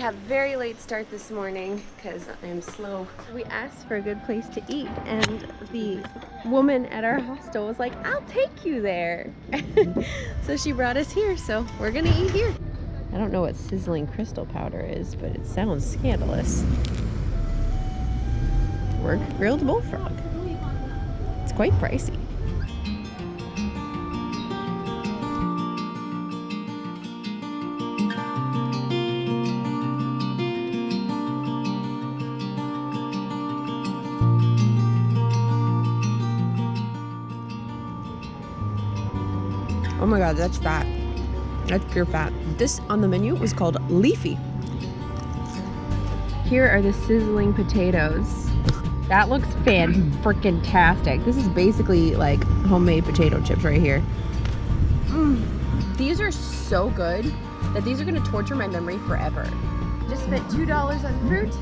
have very late start this morning because I'm slow. We asked for a good place to eat and the woman at our hostel was like, I'll take you there. So she brought us here, so we're gonna eat here. I don't know what sizzling crystal powder is, but it sounds scandalous. Work grilled bullfrog. It's quite pricey. Oh my god, that's fat. That's pure fat. This on the menu was called leafy. Here are the sizzling potatoes. That looks fan-freaking-tastic. This is basically like homemade potato chips right here. These are so good that these are gonna torture my memory forever. Just spent $2 on fruit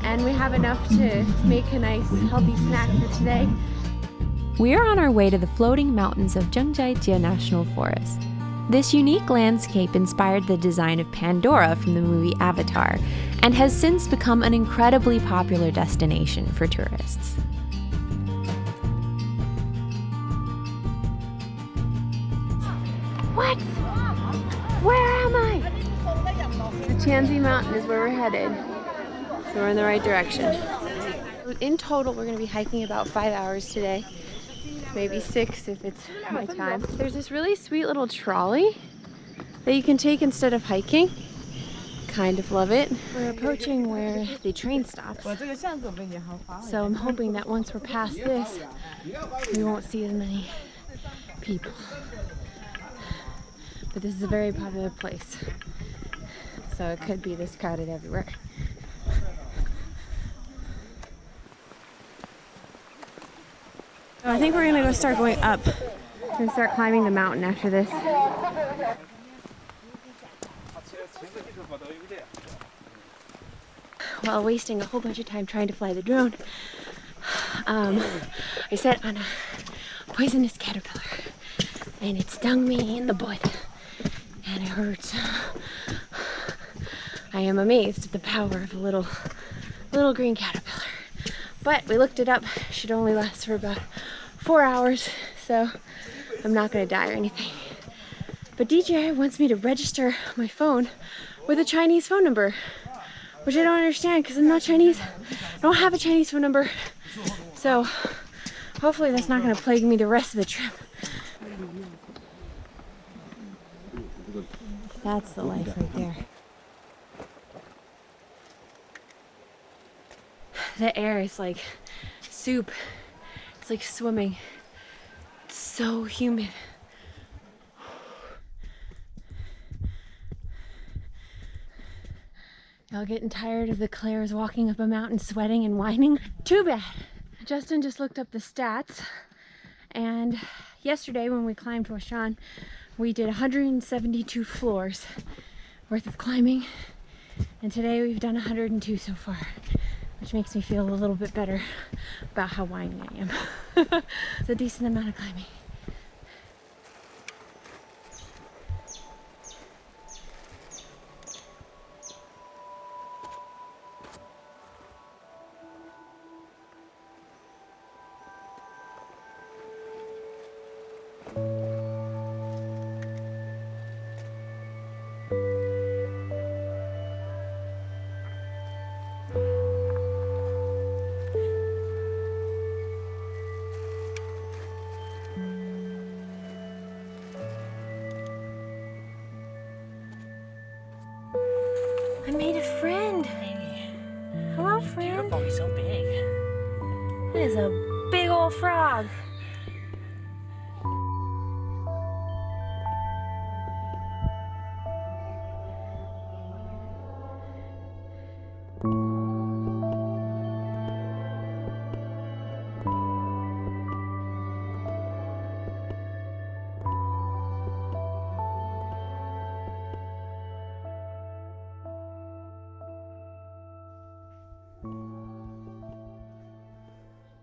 and we have enough to make a nice healthy snack for today. We are on our way to the floating mountains of Zhangjiajie National Forest. This unique landscape inspired the design of Pandora from the movie Avatar and has since become an incredibly popular destination for tourists. What? Where am I? Zhangjiajie Mountain is where we're headed. So we're in the right direction. In total, we're going to be hiking about 5 hours today. Maybe 6 if it's my time. There's this really sweet little trolley that you can take instead of hiking. Kind of love it. We're approaching where the train stops. So I'm hoping that once we're past this, we won't see as many people. But this is a very popular place. So it could be this crowded everywhere. I think we're gonna go start going up. We're gonna start climbing the mountain after this. While wasting a whole bunch of time trying to fly the drone, I sat on a poisonous caterpillar and it stung me in the butt and it hurts. I am amazed at the power of a little green caterpillar. But we looked it up, it should only last for about 4 hours, so I'm not gonna die or anything. But DJI wants me to register my phone with a Chinese phone number, which I don't understand because I'm not Chinese. I don't have a Chinese phone number. So hopefully that's not gonna plague me the rest of the trip. That's the life right there. The air is like soup. It's like swimming. It's so humid. Y'all getting tired of the Claires walking up a mountain sweating and whining? Too bad. Justin just looked up the stats, and yesterday when we climbed Hostel, we did 172 floors worth of climbing, and today we've done 102 so far, which makes me feel a little bit better about how whiny I am. It's a decent amount of climbing. I made a friend. Hello, friend. Your body's so big. That is a big old frog.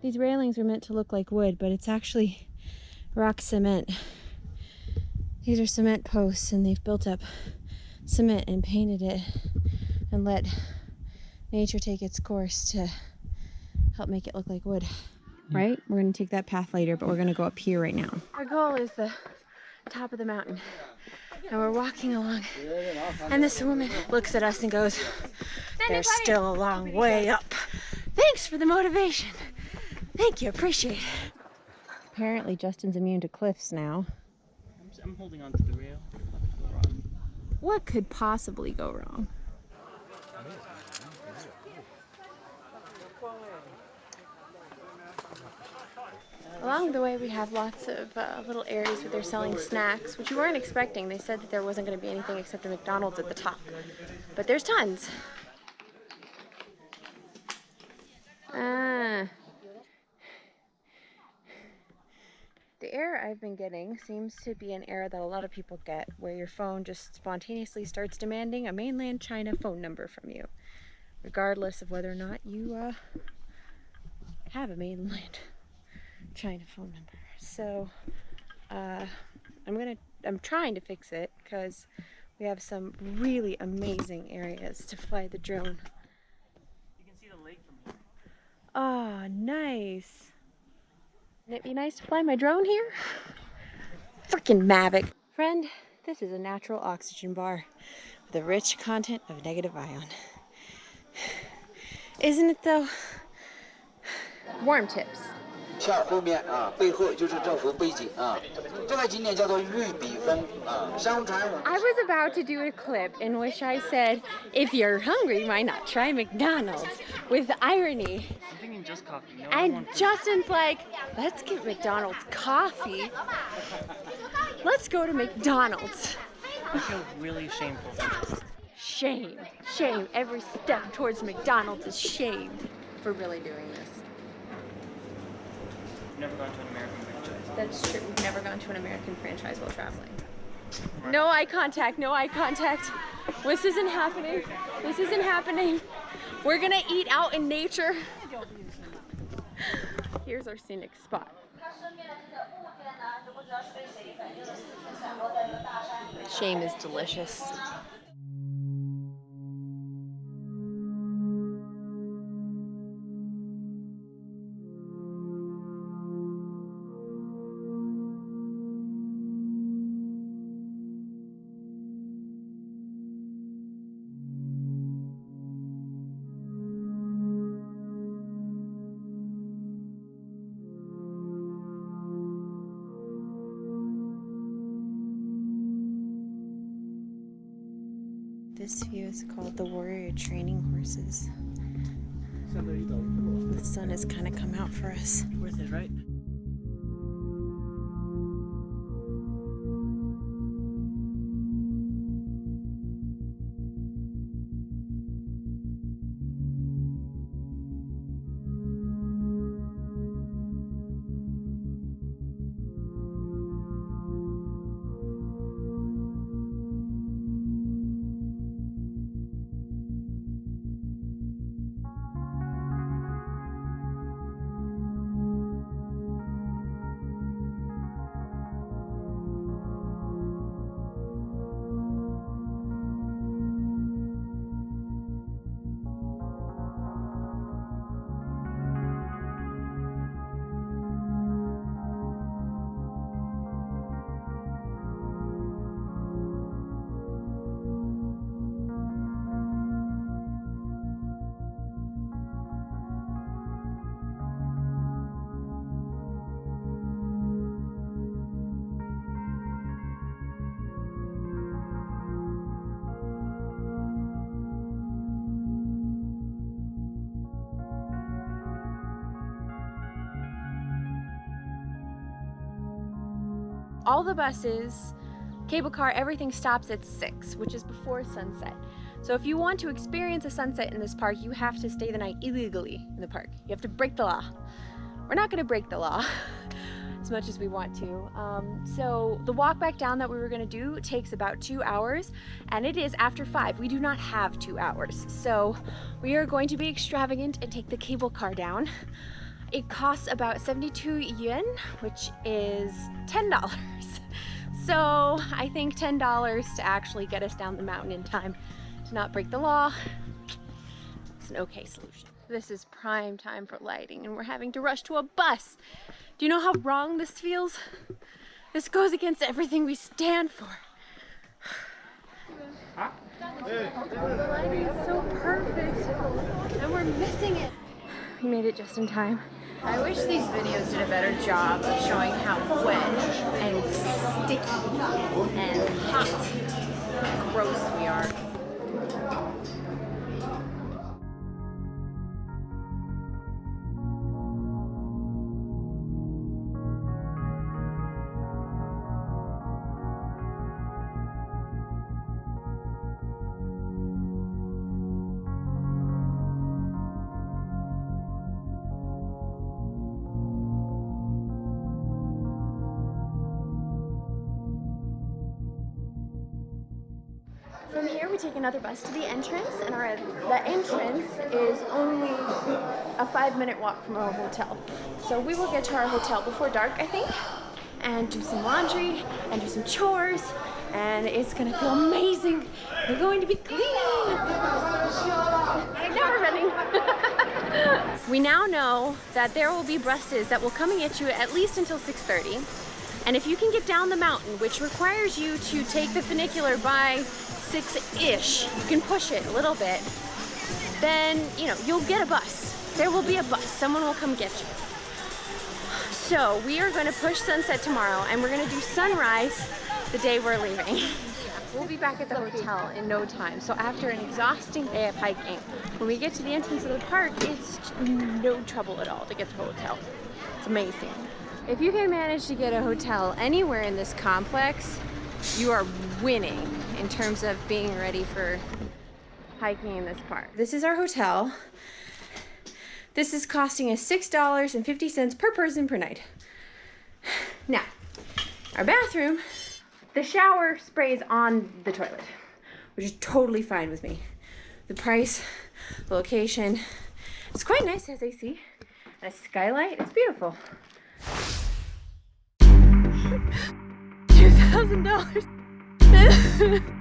These railings are meant to look like wood, but it's actually rock cement. These are cement posts, and they've built up cement and painted it and let nature take its course to help make it look like wood. Right? We're gonna take that path later, but we're gonna go up here right now. Our goal is the top of the mountain. And we're walking along, and this woman looks at us and goes, "There's still a long way up. Thanks for the motivation. Thank you, appreciate it." Apparently Justin's immune to cliffs now. I'm holding on to the rail. What could possibly go wrong? Along the way we have lots of little areas where they're selling snacks, which we weren't expecting. They said that there wasn't going to be anything except a McDonald's at the top. But there's tons. The error I've been getting seems to be an error that a lot of people get, where your phone just spontaneously starts demanding a mainland China phone number from you, regardless of whether or not you have a mainland China phone number. So I'm trying to fix it because we have some really amazing areas to fly the drone. You can see the lake from here. Oh, nice. Wouldn't it be nice to fly my drone here? Freaking Mavic. Friend, this is a natural oxygen bar with a rich content of negative ion. Isn't it though? Warm tips. 片后面背后就是政府背景这个景点叫做玉笔峰相传。I was about to do a clip in which I said, if you're hungry, why not try McDonald's? With irony. I'm thinking just coffee. No, And Justin's like, let's get McDonald's coffee. Let's go to McDonald's. I feel really shameful for this. Shame. Shame. Every step towards McDonald's is shamed for really doing this. I've never gone to an American franchise. That's true. We've never gone to an American franchise while traveling. No eye contact. No eye contact. This isn't happening. This isn't happening. We're gonna eat out in nature. Here's our scenic spot. Shame is delicious. This view is called the Warrior Training Horses. The sun has kind of come out for us. Worth it, right? All the buses, cable car, everything stops at 6, which is before sunset. So if you want to experience a sunset in this park, you have to stay the night illegally in the park. You have to break the law. We're not gonna break the law as much as we want to. So the walk back down that we were gonna do takes about 2 hours, and it is after 5. We do not have 2 hours. So we are going to be extravagant and take the cable car down. It costs about 72 yuan, which is $10. So I think $10 to actually get us down the mountain in time to not break the law. It's an okay solution. This is prime time for lighting and we're having to rush to a bus. Do you know how wrong this feels? This goes against everything we stand for. The lighting is so perfect and we're missing it. We made it just in time. I wish these videos did a better job of showing how wet and sticky and hot and gross we are. From here we take another bus to the entrance, and the entrance is only a 5-minute walk from our hotel. So we will get to our hotel before dark, I think, and do some laundry and do some chores, and it's gonna feel amazing. We're going to be clean. Now we're running. We now know that there will be buses that will come and get you at least until 6:30. And if you can get down the mountain, which requires you to take the funicular by 6-ish, you can push it a little bit, then, you know, you'll get a bus. There will be a bus. Someone will come get you. So we are going to push sunset tomorrow, and we're going to do sunrise the day we're leaving. We'll be back at the hotel in no time. So after an exhausting day of hiking, when we get to the entrance of the park, it's no trouble at all to get to the hotel. It's amazing. If you can manage to get a hotel anywhere in this complex, you are winning in terms of being ready for hiking in this park. This is our hotel. This is costing us $6.50 per person per night. Now, our bathroom, the shower sprays on the toilet, which is totally fine with me. The price, the location, it's quite nice. It has AC and a skylight. It's beautiful. $2,000.